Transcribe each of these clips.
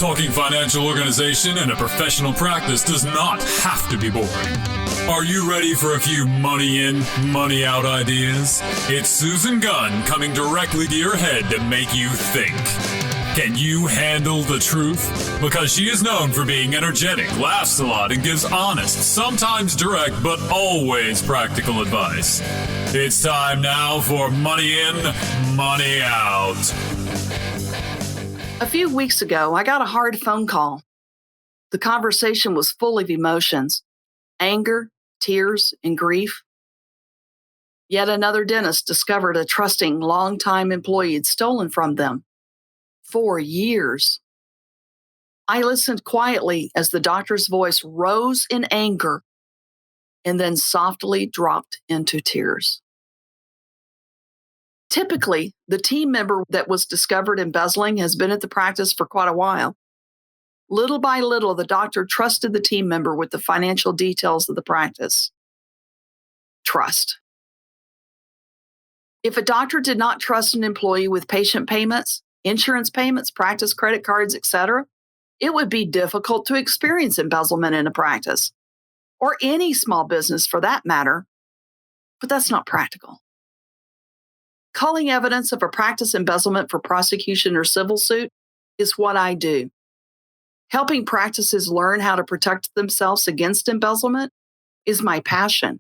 Talking financial organization and a professional practice does not have to be boring. Are you ready for a few money in, money out ideas? It's Susan Gunn coming directly to your head to make you think. Can you handle the truth? Because she is known for being energetic, laughs a lot, and gives honest, sometimes direct, but always practical advice. It's time now for Money In, Money Out. A few weeks ago, I got a hard phone call. The conversation was full of emotions, anger, tears, and grief. Yet another dentist discovered a trusting, longtime employee had stolen from them. 4 years. I listened quietly as the doctor's voice rose in anger and then softly dropped into tears. Typically, the team member that was discovered embezzling has been at the practice for quite a while. Little by little, the doctor trusted the team member with the financial details of the practice. Trust. If a doctor did not trust an employee with patient payments, insurance payments, practice credit cards, etc., it would be difficult to experience embezzlement in a practice, or any small business for that matter, but that's not practical. Culling evidence of a practice embezzlement for prosecution or civil suit is what I do. Helping practices learn how to protect themselves against embezzlement is my passion.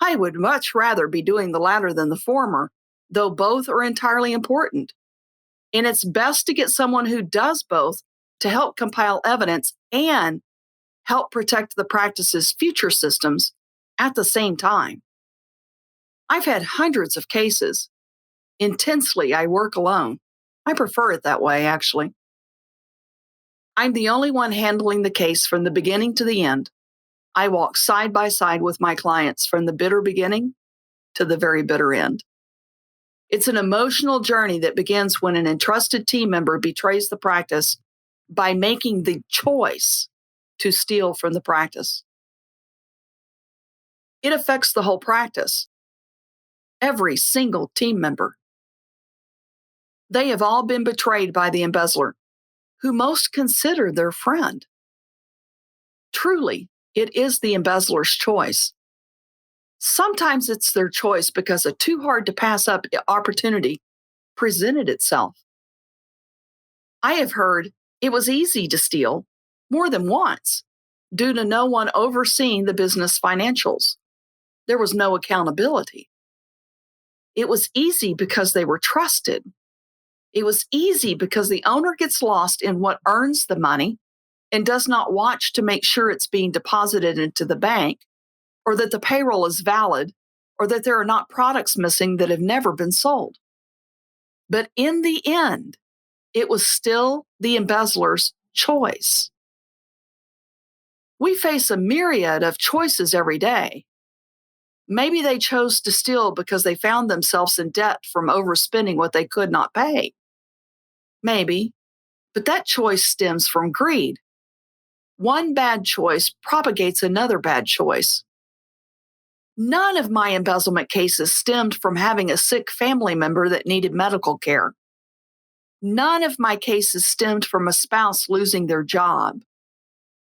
I would much rather be doing the latter than the former, though both are entirely important. And it's best to get someone who does both to help compile evidence and help protect the practice's future systems at the same time. I've had hundreds of cases. Intensely, I work alone. I prefer it that way, actually. I'm the only one handling the case from the beginning to the end. I walk side by side with my clients from the bitter beginning to the very bitter end. It's an emotional journey that begins when an entrusted team member betrays the practice by making the choice to steal from the practice. It affects the whole practice, every single team member. They have all been betrayed by the embezzler, who most consider their friend. Truly, it is the embezzler's choice. Sometimes it's their choice because a too hard to pass up opportunity presented itself. I have heard it was easy to steal more than once due to no one overseeing the business financials. There was no accountability. It was easy because they were trusted. It was easy because the owner gets lost in what earns the money and does not watch to make sure it's being deposited into the bank, or that the payroll is valid, or that there are not products missing that have never been sold. But in the end, it was still the embezzler's choice. We face a myriad of choices every day. Maybe they chose to steal because they found themselves in debt from overspending what they could not pay. Maybe, but that choice stems from greed. One bad choice propagates another bad choice. None of my embezzlement cases stemmed from having a sick family member that needed medical care. None of my cases stemmed from a spouse losing their job.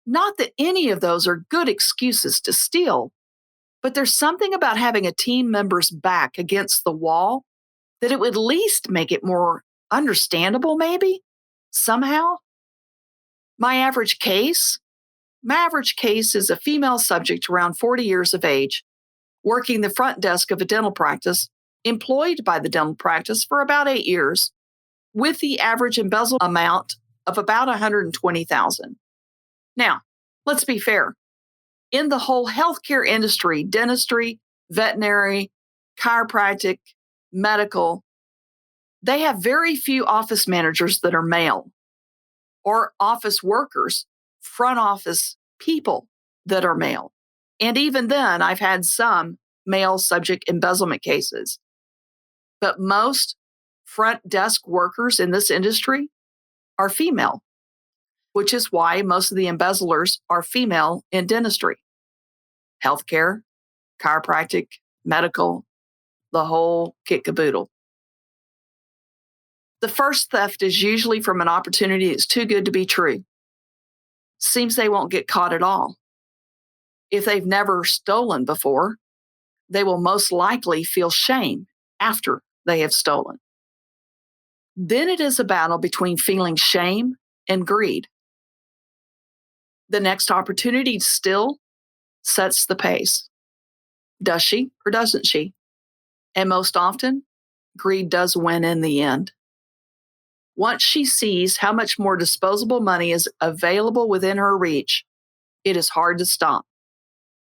Not that any of those are good excuses to steal, but there's something about having a team member's back against the wall that it would at least make it more understandable, maybe, somehow. My average case is a female subject around 40 years of age, working the front desk of a dental practice, employed by the dental practice for about 8 years, with the average embezzle amount of about $120,000. Now, let's be fair. In the whole healthcare industry, dentistry, veterinary, chiropractic, medical, they have very few office managers that are male, or office workers, front office people that are male. And even then, I've had some male subject embezzlement cases. But most front desk workers in this industry are female, which is why most of the embezzlers are female in dentistry, healthcare, chiropractic, medical, the whole kit caboodle. The first theft is usually from an opportunity that's too good to be true. Seems they won't get caught at all. If they've never stolen before, they will most likely feel shame after they have stolen. Then it is a battle between feeling shame and greed. The next opportunity still sets the pace. Does she or doesn't she? And most often, greed does win in the end. Once she sees how much more disposable money is available within her reach, it is hard to stop.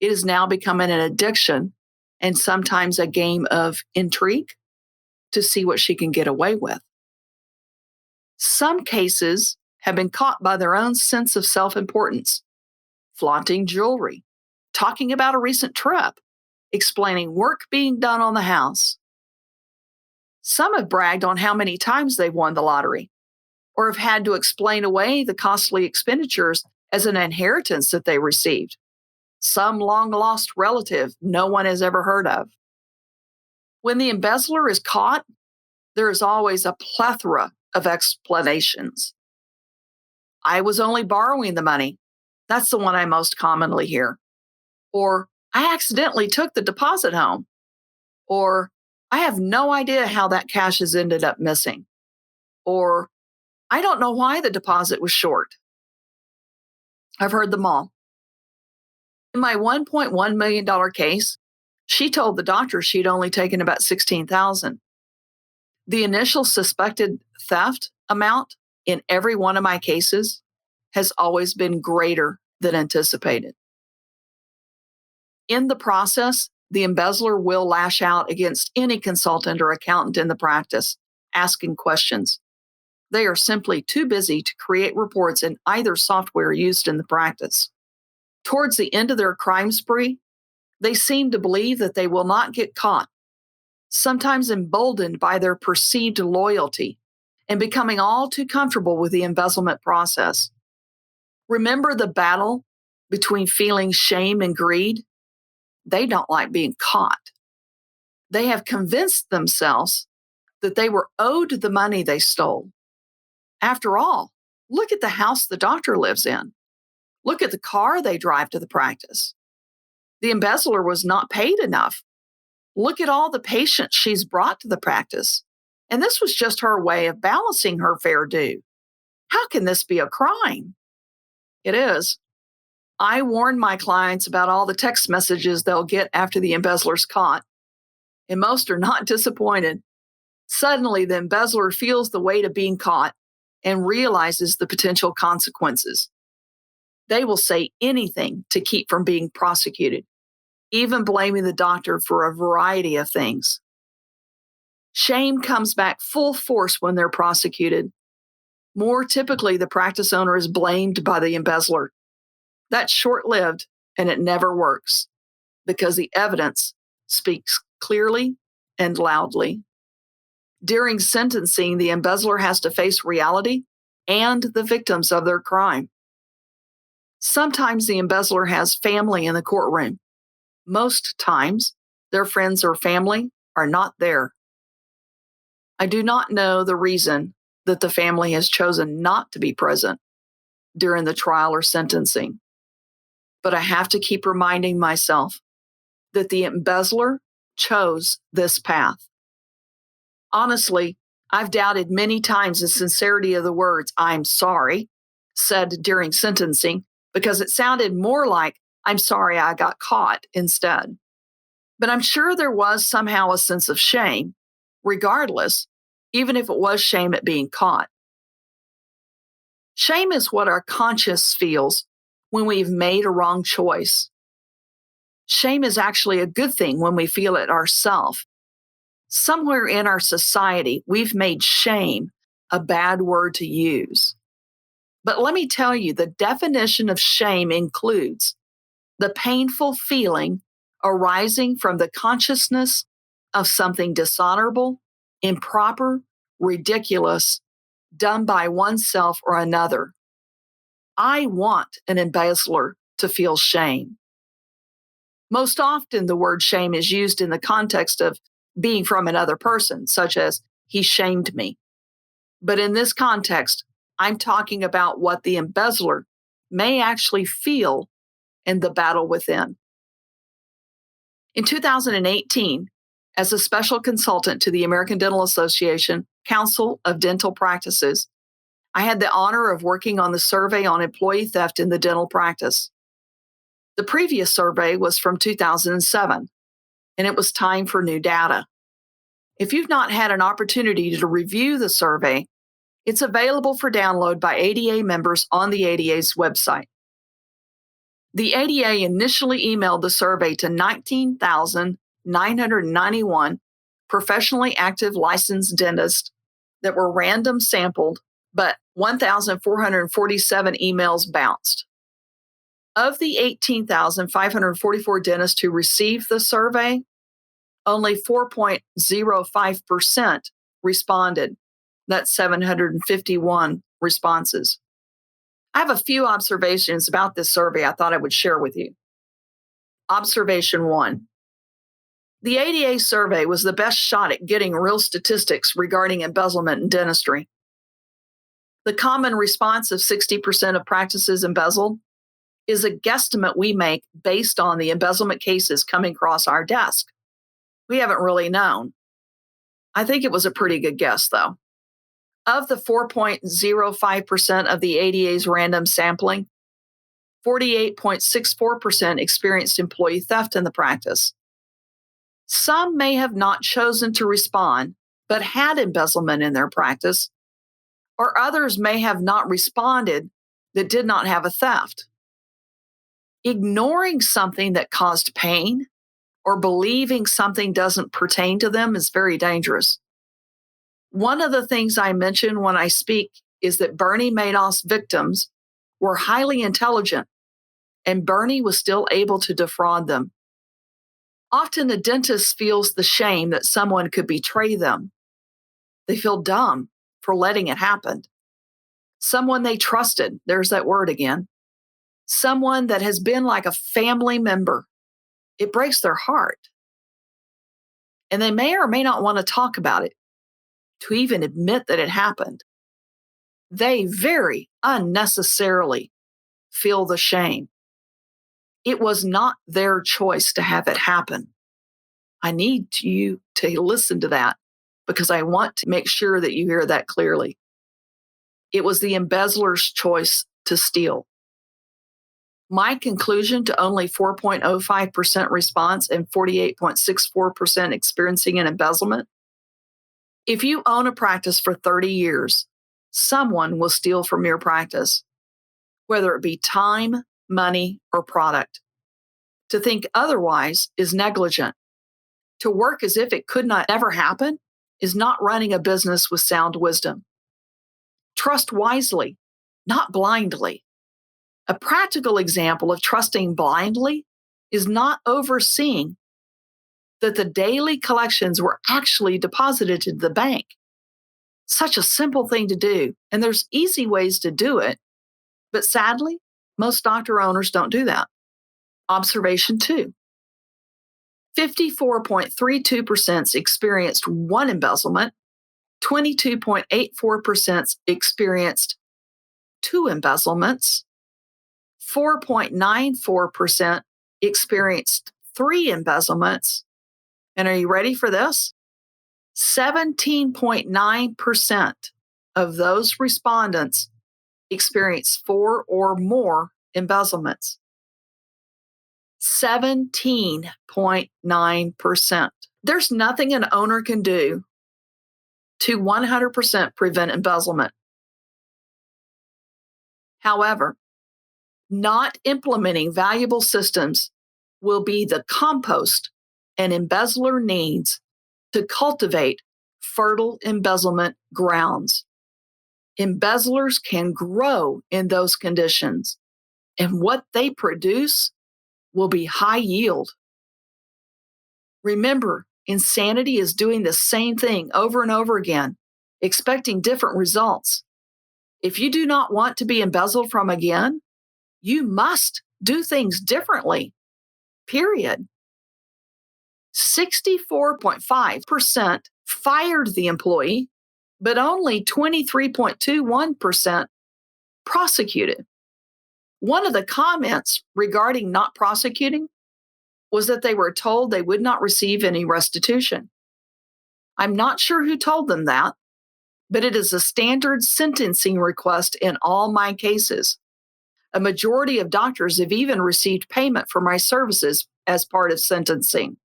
It is now becoming an addiction and sometimes a game of intrigue to see what she can get away with. Some cases have been caught by their own sense of self-importance, flaunting jewelry, talking about a recent trip, explaining work being done on the house. Some have bragged on how many times they've won the lottery, or have had to explain away the costly expenditures as an inheritance that they received. Some long-lost relative no one has ever heard of. When the embezzler is caught, there is always a plethora of explanations. I was only borrowing the money. That's the one I most commonly hear. Or, I accidentally took the deposit home. Or, I have no idea how that cash has ended up missing. Or, I don't know why the deposit was short. I've heard them all. In my $1.1 million case, she told the doctor she'd only taken about $16,000. The initial suspected theft amount in every one of my cases has always been greater than anticipated. In the process, the embezzler will lash out against any consultant or accountant in the practice, asking questions. They are simply too busy to create reports in either software used in the practice. Towards the end of their crime spree, they seem to believe that they will not get caught, sometimes emboldened by their perceived loyalty and becoming all too comfortable with the embezzlement process. Remember the battle between feeling shame and greed? They don't like being caught. They have convinced themselves that they were owed the money they stole. After all, look at the house the doctor lives in. Look at the car they drive to the practice. The embezzler was not paid enough. Look at all the patients she's brought to the practice. And this was just her way of balancing her fair due. How can this be a crime? It is. I warn my clients about all the text messages they'll get after the embezzler's caught, and most are not disappointed. Suddenly, the embezzler feels the weight of being caught and realizes the potential consequences. They will say anything to keep from being prosecuted, even blaming the doctor for a variety of things. Shame comes back full force when they're prosecuted. More typically, the practice owner is blamed by the embezzler. That's short-lived, and it never works because the evidence speaks clearly and loudly. During sentencing, the embezzler has to face reality and the victims of their crime. Sometimes the embezzler has family in the courtroom. Most times, their friends or family are not there. I do not know the reason that the family has chosen not to be present during the trial or sentencing, but I have to keep reminding myself that the embezzler chose this path. Honestly, I've doubted many times the sincerity of the words, "I'm sorry," said during sentencing, because it sounded more like, "I'm sorry I got caught," instead. But I'm sure there was somehow a sense of shame, regardless, even if it was shame at being caught. Shame is what our conscience feels when we've made a wrong choice. Shame is actually a good thing when we feel it ourselves. Somewhere in our society, we've made shame a bad word to use. But let me tell you, the definition of shame includes the painful feeling arising from the consciousness of something dishonorable, improper, ridiculous, done by oneself or another. I want an embezzler to feel shame. Most often, the word shame is used in the context of being from another person, such as, "he shamed me." But in this context, I'm talking about what the embezzler may actually feel in the battle within. In 2018, as a special consultant to the American Dental Association Council of Dental Practices, I had the honor of working on the survey on employee theft in the dental practice. The previous survey was from 2007, and it was time for new data. If you've not had an opportunity to review the survey, it's available for download by ADA members on the ADA's website. The ADA initially emailed the survey to 19,991 professionally active licensed dentists that were random sampled, but 1,447 emails bounced. Of the 18,544 dentists who received the survey, only 4.05% responded. That's 751 responses. I have a few observations about this survey I thought I would share with you. Observation 1. The ADA survey was the best shot at getting real statistics regarding embezzlement in dentistry. The common response of 60% of practices embezzled is a guesstimate we make based on the embezzlement cases coming across our desk. We haven't really known. I think it was a pretty good guess, though. Of the 4.05% of the ADA's random sampling, 48.64% experienced employee theft in the practice. Some may have not chosen to respond, but had embezzlement in their practice, or others may have not responded that did not have a theft. Ignoring something that caused pain or believing something doesn't pertain to them is very dangerous. One of the things I mention when I speak is that Bernie Madoff's victims were highly intelligent, and Bernie was still able to defraud them. Often a dentist feels the shame that someone could betray them. They feel dumb for letting it happen. Someone they trusted, there's that word again. Someone that has been like a family member. It breaks their heart. And they may or may not want to talk about it, to even admit that it happened. They very unnecessarily feel the shame. It was not their choice to have it happen. I need you to listen to that because I want to make sure that you hear that clearly. It was the embezzler's choice to steal. My conclusion to only 4.05% response and 48.64% experiencing an embezzlement. If you own a practice for 30 years, someone will steal from your practice, whether it be time, money, or product. To think otherwise is negligent. To work as if it could not ever happen is not running a business with sound wisdom. Trust wisely, not blindly. A practical example of trusting blindly is not overseeing that the daily collections were actually deposited to the bank. Such a simple thing to do, and there's easy ways to do it, but sadly, most doctor owners don't do that. Observation 2. 54.32% experienced one embezzlement, 22.84% experienced two embezzlements, 4.94% experienced three embezzlements, and are you ready for this? 17.9% of those respondents experienced 4 or more embezzlements. 17.9%. There's nothing an owner can do to 100% prevent embezzlement. However, not implementing valuable systems will be the compost an embezzler needs to cultivate fertile embezzlement grounds. Embezzlers can grow in those conditions, and what they produce will be high yield. Remember, insanity is doing the same thing over and over again, expecting different results. If you do not want to be embezzled from again, you must do things differently, period. 64.5% fired the employee but only 23.21% prosecuted. One of the comments regarding not prosecuting was that they were told they would not receive any restitution. I'm not sure who told them that, but it is a standard sentencing request in all my cases. A majority of doctors have even received payment for my services as part of sentencing.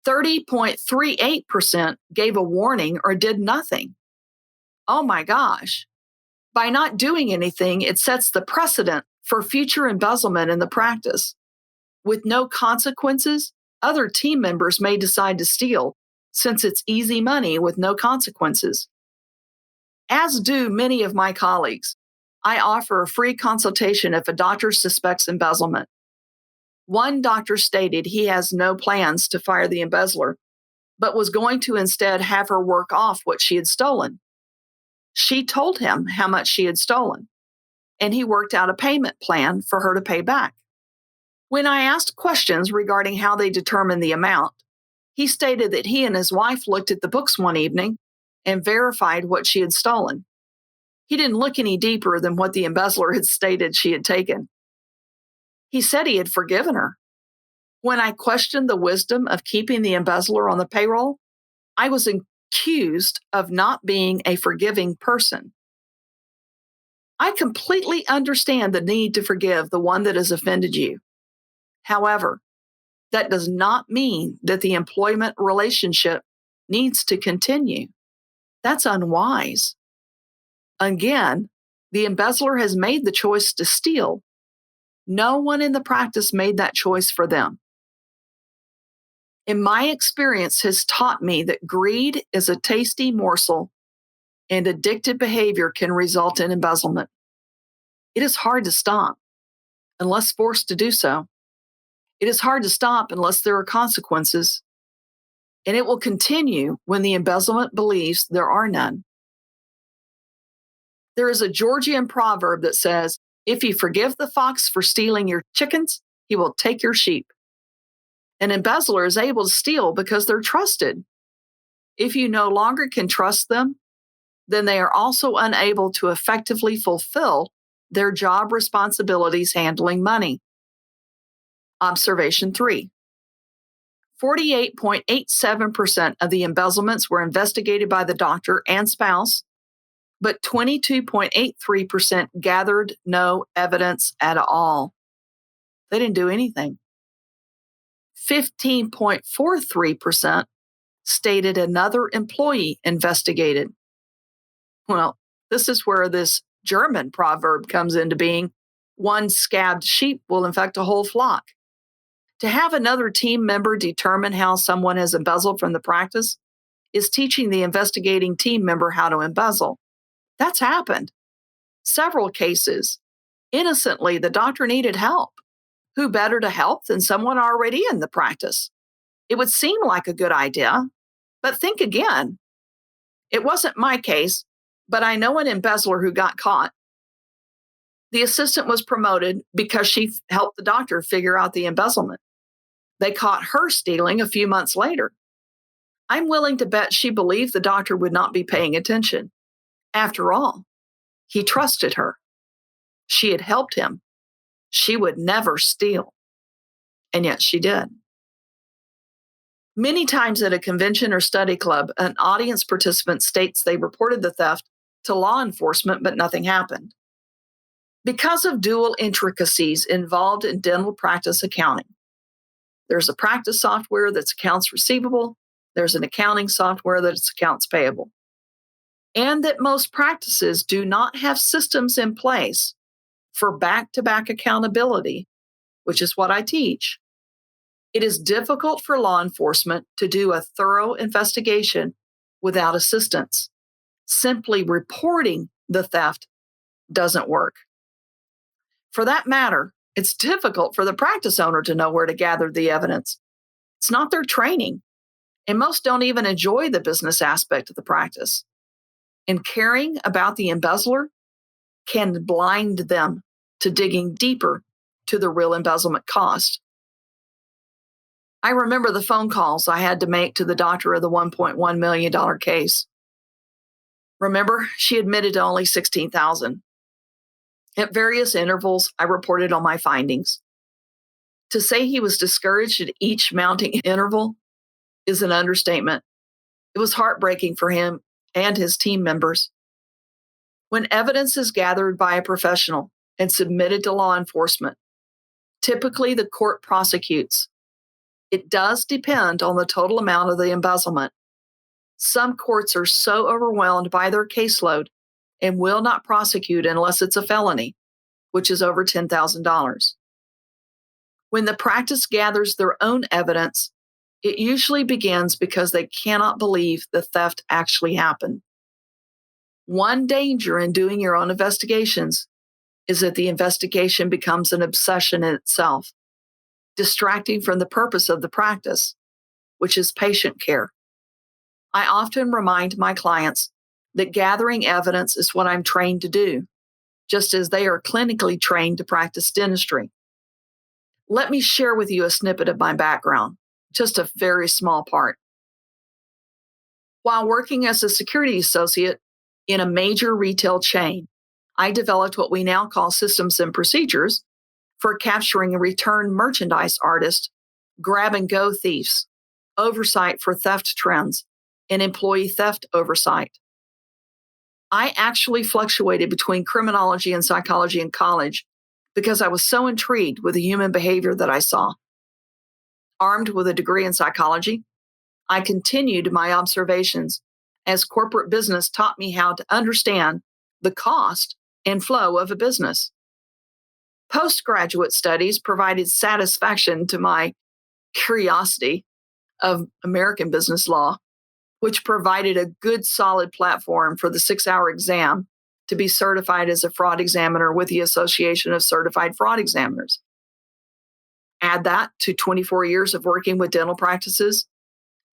30.38% gave a warning or did nothing. Oh my gosh. By not doing anything, it sets the precedent for future embezzlement in the practice. With no consequences, other team members may decide to steal since it's easy money with no consequences. As do many of my colleagues, I offer a free consultation if a doctor suspects embezzlement. One doctor stated he has no plans to fire the embezzler, but was going to instead have her work off what she had stolen. She told him how much she had stolen, and he worked out a payment plan for her to pay back. When I asked questions regarding how they determined the amount, he stated that he and his wife looked at the books one evening and verified what she had stolen. He didn't look any deeper than what the embezzler had stated she had taken. He said he had forgiven her. When I questioned the wisdom of keeping the embezzler on the payroll, I was accused of not being a forgiving person. I completely understand the need to forgive the one that has offended you. However, that does not mean that the employment relationship needs to continue. That's unwise. Again, the embezzler has made the choice to steal. No one in the practice made that choice for them. In my experience has taught me that greed is a tasty morsel and addictive behavior can result in embezzlement. It is hard to stop unless forced to do so. It is hard to stop unless there are consequences, and it will continue when the embezzlement believes there are none. There is a Georgian proverb that says, if you forgive the fox for stealing your chickens, he will take your sheep. An embezzler is able to steal because they're trusted. If you no longer can trust them, then they are also unable to effectively fulfill their job responsibilities handling money. Observation 3. 48.87% of the embezzlements were investigated by the doctor and spouse, but 22.83% gathered no evidence at all. They didn't do anything. 15.43% stated another employee investigated. Well, this is where this German proverb comes into being. One scabbed sheep will infect a whole flock. To have another team member determine how someone has embezzled from the practice is teaching the investigating team member how to embezzle. That's happened. Several cases. Innocently, the doctor needed help. Who better to help than someone already in the practice? It would seem like a good idea, but think again. It wasn't my case, but I know an embezzler who got caught. The assistant was promoted because she helped the doctor figure out the embezzlement. They caught her stealing a few months later. I'm willing to bet she believed the doctor would not be paying attention. After all, he trusted her. She had helped him. She would never steal. And yet she did. Many times at a convention or study club, an audience participant states they reported the theft to law enforcement, but nothing happened. Because of dual intricacies involved in dental practice accounting, there's a practice software that's accounts receivable, there's an accounting software that's accounts payable, and that most practices do not have systems in place for back-to-back accountability, which is what I teach. It is difficult for law enforcement to do a thorough investigation without assistance. Simply reporting the theft doesn't work. For that matter, it's difficult for the practice owner to know where to gather the evidence. It's not their training, and most don't even enjoy the business aspect of the practice. And caring about the embezzler can blind them to digging deeper to the real embezzlement cost. I remember the phone calls I had to make to the doctor of the $1.1 million case. Remember, she admitted to only $16,000. At various intervals, I reported on my findings. To say he was discouraged at each mounting interval is an understatement. It was heartbreaking for him and his team members. When evidence is gathered by a professional and submitted to law enforcement, typically the court prosecutes. It does depend on the total amount of the embezzlement. Some courts are so overwhelmed by their caseload and will not prosecute unless it's a felony, which is over $10,000. When the practice gathers their own evidence, it usually begins because they cannot believe the theft actually happened. One danger in doing your own investigations is that the investigation becomes an obsession in itself, distracting from the purpose of the practice, which is patient care. I often remind my clients that gathering evidence is what I'm trained to do, just as they are clinically trained to practice dentistry. Let me share with you a snippet of my background, just a very small part. While working as a security associate in a major retail chain, I developed what we now call systems and procedures for capturing return merchandise artists, grab-and-go thieves, oversight for theft trends, and employee theft oversight. I actually fluctuated between criminology and psychology in college because I was so intrigued with the human behavior that I saw. Armed with a degree in psychology, I continued my observations as corporate business taught me how to understand the cost and flow of a business. Postgraduate studies provided satisfaction to my curiosity of American business law, which provided a good solid platform for the 6-hour exam to be certified as a fraud examiner with the Association of Certified Fraud Examiners. Add that to 24 years of working with dental practices,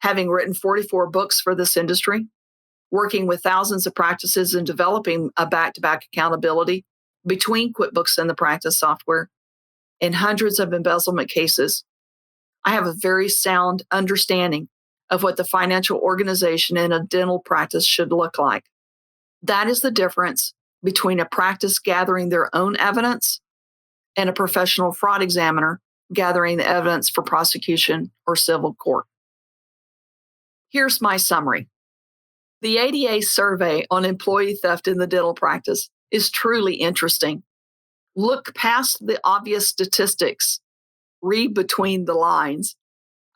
having written 44 books for this industry, working with thousands of practices and developing a back-to-back accountability between QuickBooks and the practice software, and hundreds of embezzlement cases. I have a very sound understanding of what the financial organization in a dental practice should look like. That is the difference between a practice gathering their own evidence and a professional fraud examiner gathering the evidence for prosecution or civil court. Here's my summary. The ADA survey on employee theft in the dental practice is truly interesting. Look past the obvious statistics. Read between the lines.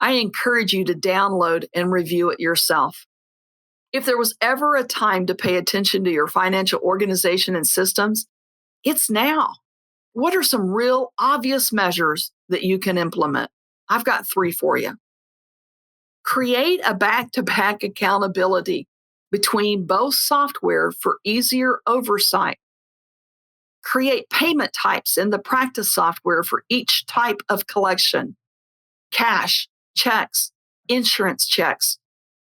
I encourage you to download and review it yourself. If there was ever a time to pay attention to your financial organization and systems, it's now. What are some real obvious measures that you can implement? I've got 3 for you. Create a back-to-back accountability between both software for easier oversight. Create payment types in the practice software for each type of collection: cash, checks, insurance checks,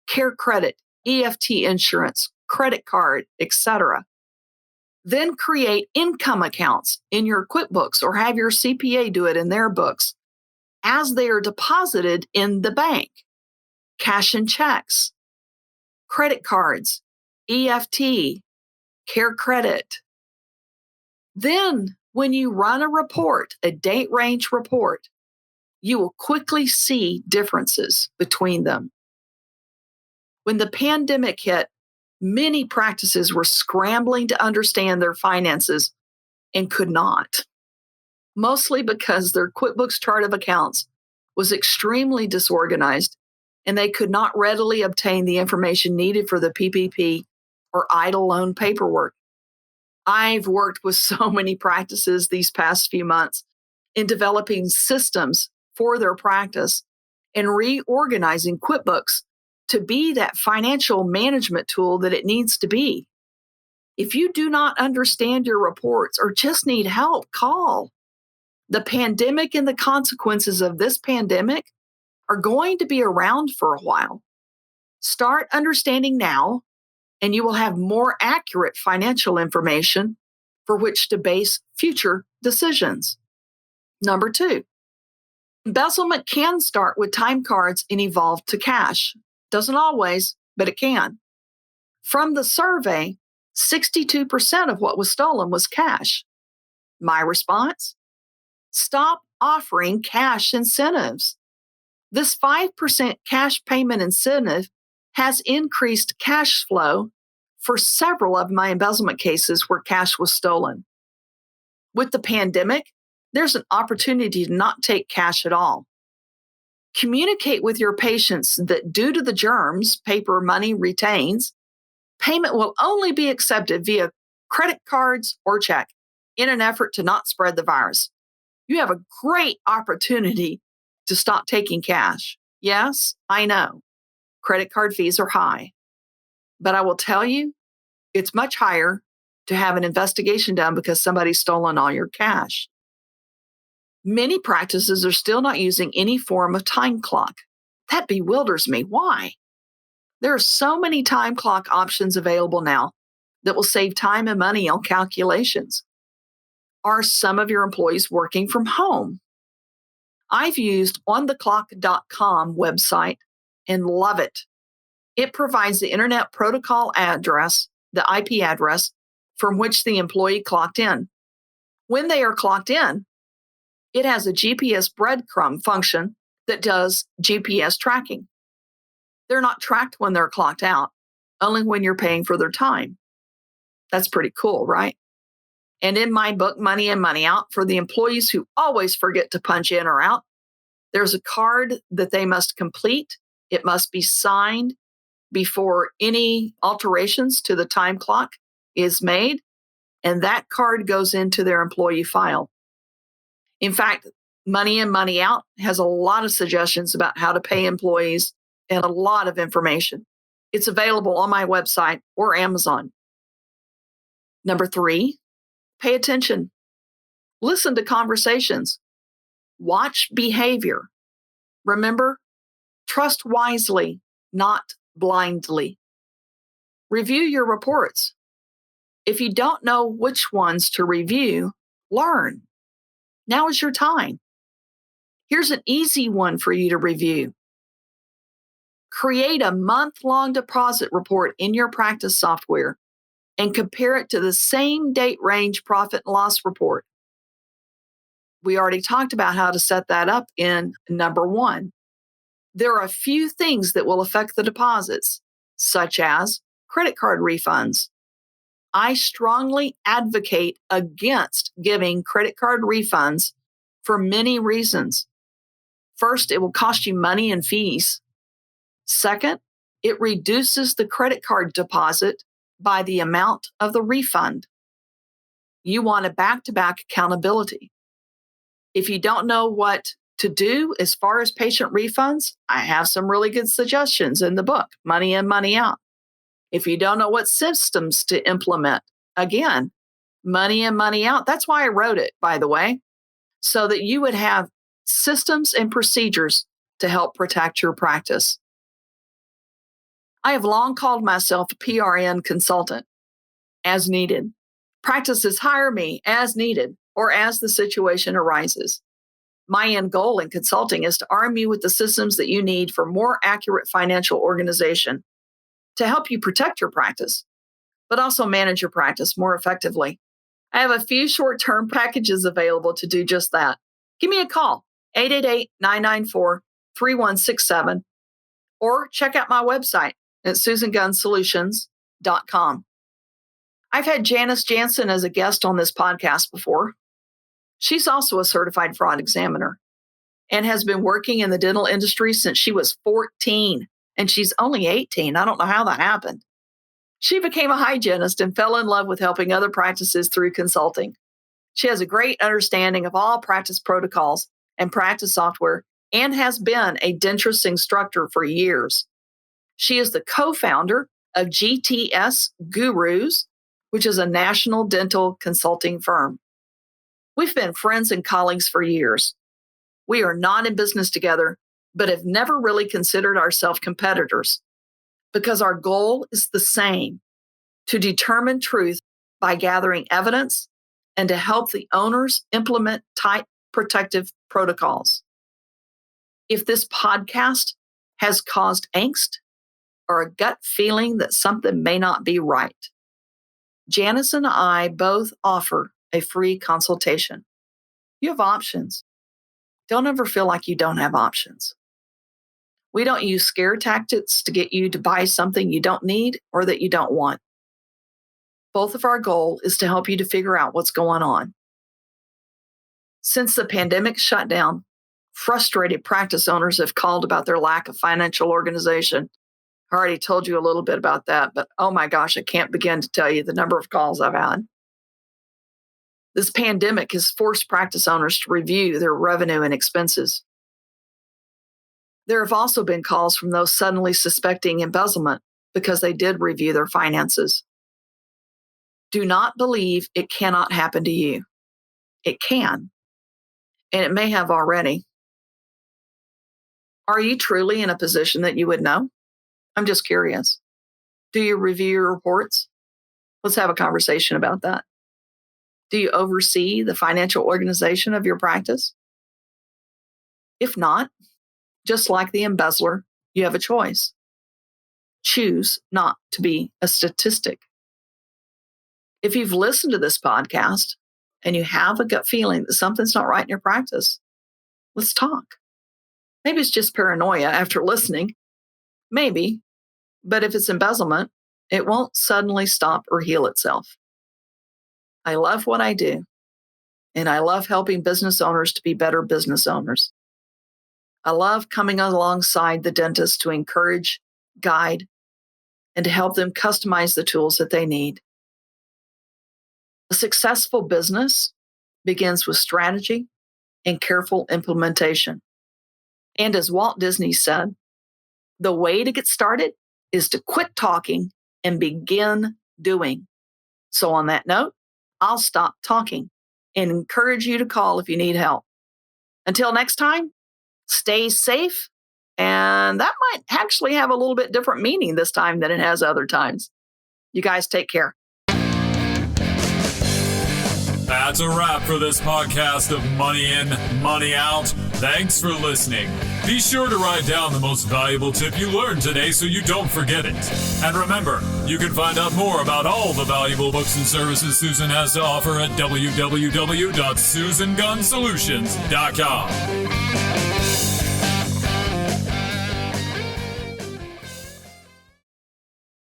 care credit, EFT insurance, credit card, etc. Then create income accounts in your QuickBooks or have your CPA do it in their books as they are deposited in the bank: cash and checks, credit cards, EFT, care credit. Then, when you run a report, a date range report, you will quickly see differences between them. When the pandemic hit, many practices were scrambling to understand their finances and could not, mostly because their QuickBooks chart of accounts was extremely disorganized and they could not readily obtain the information needed for the PPP or idle loan paperwork. I've worked with so many practices these past few months in developing systems for their practice and reorganizing QuickBooks to be that financial management tool that it needs to be. If you do not understand your reports or just need help, call. The pandemic and the consequences of this pandemic are going to be around for a while. Start understanding now, and you will have more accurate financial information for which to base future decisions. Number 2, embezzlement can start with time cards and evolve to cash. Doesn't always, but it can. From the survey, 62% of what was stolen was cash. My response? Stop offering cash incentives. This 5% cash payment incentive has increased cash flow for several of my embezzlement cases where cash was stolen. With the pandemic, there's an opportunity to not take cash at all. Communicate with your patients that due to the germs paper money retains, payment will only be accepted via credit cards or check in an effort to not spread the virus. You have a great opportunity to stop taking cash. Yes, I know. Credit card fees are high. But I will tell you, it's much higher to have an investigation done because somebody's stolen all your cash. Many practices are still not using any form of time clock. That bewilders me. Why? There are so many time clock options available now that will save time and money on calculations. Are some of your employees working from home? I've used ontheclock.com website and love it. It provides the internet protocol address, the IP address, from which the employee clocked in. When they are clocked in, it has a GPS breadcrumb function that does GPS tracking. They're not tracked when they're clocked out, only when you're paying for their time. That's pretty cool, right? And in my book, Money in, Money Out, for the employees who always forget to punch in or out, there's a card that they must complete. It must be signed before any alterations to the time clock is made, and that card goes into their employee file. In fact, Money in, Money Out has a lot of suggestions about how to pay employees and a lot of information. It's available on my website or Amazon. Number 3, pay attention. Listen to conversations. Watch behavior. Remember, trust wisely, not blindly. Review your reports. If you don't know which ones to review, learn. Now is your time. Here's an easy one for you to review. Create a month-long deposit report in your practice software and compare it to the same date range profit and loss report. We already talked about how to set that up in number 1. There are a few things that will affect the deposits, such as credit card refunds. I strongly advocate against giving credit card refunds for many reasons. First, it will cost you money and fees. Second, it reduces the credit card deposit by the amount of the refund. You want a back-to-back accountability. If you don't know what to do as far as patient refunds, I have some really good suggestions in the book, Money in, Money Out. If you don't know what systems to implement, again, Money in, Money Out. That's why I wrote it, by the way, so that you would have systems and procedures to help protect your practice. I have long called myself a PRN consultant, as needed. Practices hire me as needed or as the situation arises. My end goal in consulting is to arm you with the systems that you need for more accurate financial organization to help you protect your practice, but also manage your practice more effectively. I have a few short-term packages available to do just that. Give me a call, 888-994-3167, or check out my website at susangunnsolutions.com. I've had Janice Janssen as a guest on this podcast before. She's also a certified fraud examiner and has been working in the dental industry since she was 14, and she's only 18. I don't know how that happened. She became a hygienist and fell in love with helping other practices through consulting. She has a great understanding of all practice protocols and practice software and has been a dentist instructor for years. She is the co-founder of GTS Gurus, which is a national dental consulting firm. We've been friends and colleagues for years. We are not in business together, but have never really considered ourselves competitors because our goal is the same: to determine truth by gathering evidence and to help the owners implement tight protective protocols. If this podcast has caused angst, or a gut feeling that something may not be right, Janice and I both offer a free consultation. You have options. Don't ever feel like you don't have options. We don't use scare tactics to get you to buy something you don't need or that you don't want. Both of our goal is to help you to figure out what's going on. Since the pandemic shut down, frustrated practice owners have called about their lack of financial organization. I already told you a little bit about that, but oh my gosh, I can't begin to tell you the number of calls I've had. This pandemic has forced practice owners to review their revenue and expenses. There have also been calls from those suddenly suspecting embezzlement because they did review their finances. Do not believe it cannot happen to you. It can, and it may have already. Are you truly in a position that you would know? I'm just curious. Do you review your reports? Let's have a conversation about that. Do you oversee the financial organization of your practice? If not, just like the embezzler, you have a choice. Choose not to be a statistic. If you've listened to this podcast and you have a gut feeling that something's not right in your practice, let's talk. Maybe it's just paranoia after listening. Maybe. But if it's embezzlement, it won't suddenly stop or heal itself. I love what I do, and I love helping business owners to be better business owners. I love coming alongside the dentist to encourage, guide, and to help them customize the tools that they need. A successful business begins with strategy and careful implementation. And as Walt Disney said, the way to get started is to quit talking and begin doing. So on that note, I'll stop talking and encourage you to call if you need help. Until next time, stay safe. And that might actually have a little bit different meaning this time than it has other times. You guys take care. That's a wrap for this podcast of Money In, Money Out. Thanks for listening. Be sure to write down the most valuable tip you learned today so you don't forget it. And remember, you can find out more about all the valuable books and services Susan has to offer at www.susangunnsolutions.com.